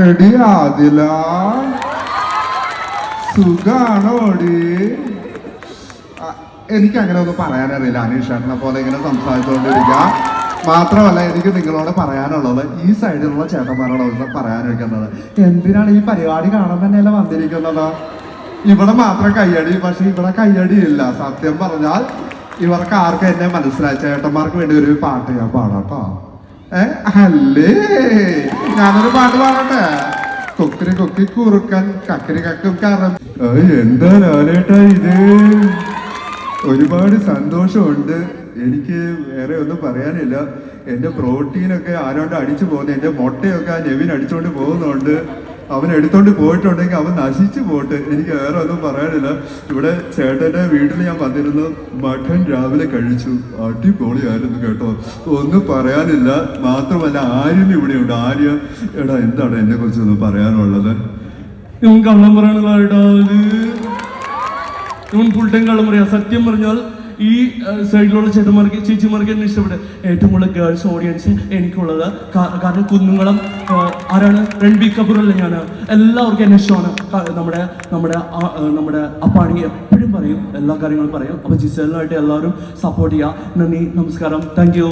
എടി ആദില, സുഖാണോടി? എനിക്ക് അങ്ങനെ ഒന്നും പറയാനറിയില്ല. അനീഷേട്ടനെ പോലെ ഇങ്ങനെ സംസാരിച്ചുകൊണ്ടിരിക്കുക. മാത്രമല്ല, എനിക്ക് നിങ്ങളോട് പറയാനുള്ളത്, ഈ സൈഡിലുള്ള ചേട്ടന്മാരോട് പറയാനിരിക്കുന്നത്, എന്തിനാണ് ഈ പരിപാടി കാണാൻ തന്നെയല്ല വന്നിരിക്കുന്നത്? ഇവിടെ മാത്രം കയ്യടി, പക്ഷെ ഇവിടെ കയ്യടി ഇല്ല. സത്യം പറഞ്ഞാൽ ഇവർക്ക് ആർക്കും എന്നെ മനസ്സിലായി. ചേട്ടന്മാർക്ക് വേണ്ടി ഒരു പാട്ട് ഞാൻ പാടാട്ടോ. അല്ലേ, ഞാനൊരു പാട്ട് പാടട്ടെ. കൊക്കിരി കൊക്കി കുറുക്കൻ കക്കിരി കക്കും കറം. എന്താ ലാലേട്ടാ ഇത്? ഒരുപാട് സന്തോഷമുണ്ട്. എനിക്ക് വേറെ ഒന്നും പറയാനില്ല. എൻ്റെ പ്രോട്ടീനൊക്കെ ആരോണ്ട് അടിച്ചു പോകുന്നത്, എൻ്റെ മുട്ടയൊക്കെ ആ നെവിൻ അടിച്ചുകൊണ്ട് പോകുന്നുണ്ട്. അവൻ എടുത്തോണ്ട് പോയിട്ടുണ്ടെങ്കിൽ അവൻ നശിച്ചു പോട്ട്. എനിക്ക് വേറെ ഒന്നും പറയാനില്ല. ഇവിടെ ചേട്ടൻ്റെ വീട്ടിൽ ഞാൻ വന്നിരുന്നു. മട്ടൻ രാവിലെ കഴിച്ചു, അടിപൊളിയായിരുന്നു കേട്ടോ. ഒന്നും പറയാനില്ല. മാത്രമല്ല, ആര്യൻ ഇവിടെയുണ്ട്. ആര്യ, എടാ എന്താണ് എന്നെ കുറിച്ചൊന്നും പറയാനുള്ളത്? ഇവൻ കള്ളം പറയാനുള്ള ഇവൻ ഫുൾ ടൈം കള്ളം പറയാം. സത്യം പറഞ്ഞാൽ ഈ സൈഡിലുള്ള ചേട്ടന്മാർക്ക് ചേച്ചിമാർക്ക് എന്നെ ഇഷ്ടപ്പെട്ടു. ഏറ്റവും കൂടുതൽ ഗേൾസ് ഓഡിയൻസ് എനിക്കുള്ളത്. കാരണം കുന്നുങ്ങളും ആരാണ്, രൺബീർ കപൂർ അല്ലേ, ഞാൻ എല്ലാവർക്കും എന്നെ ഇഷ്ടമാണ്. നമ്മുടെ നമ്മുടെ നമ്മുടെ അപ്പാണി എപ്പോഴും പറയും, എല്ലാ കാര്യങ്ങളും പറയും. അപ്പോൾ ജിസേലിനായിട്ട് എല്ലാവരും സപ്പോർട്ട് ചെയ്യുക. നന്ദി, നമസ്കാരം, താങ്ക് യു.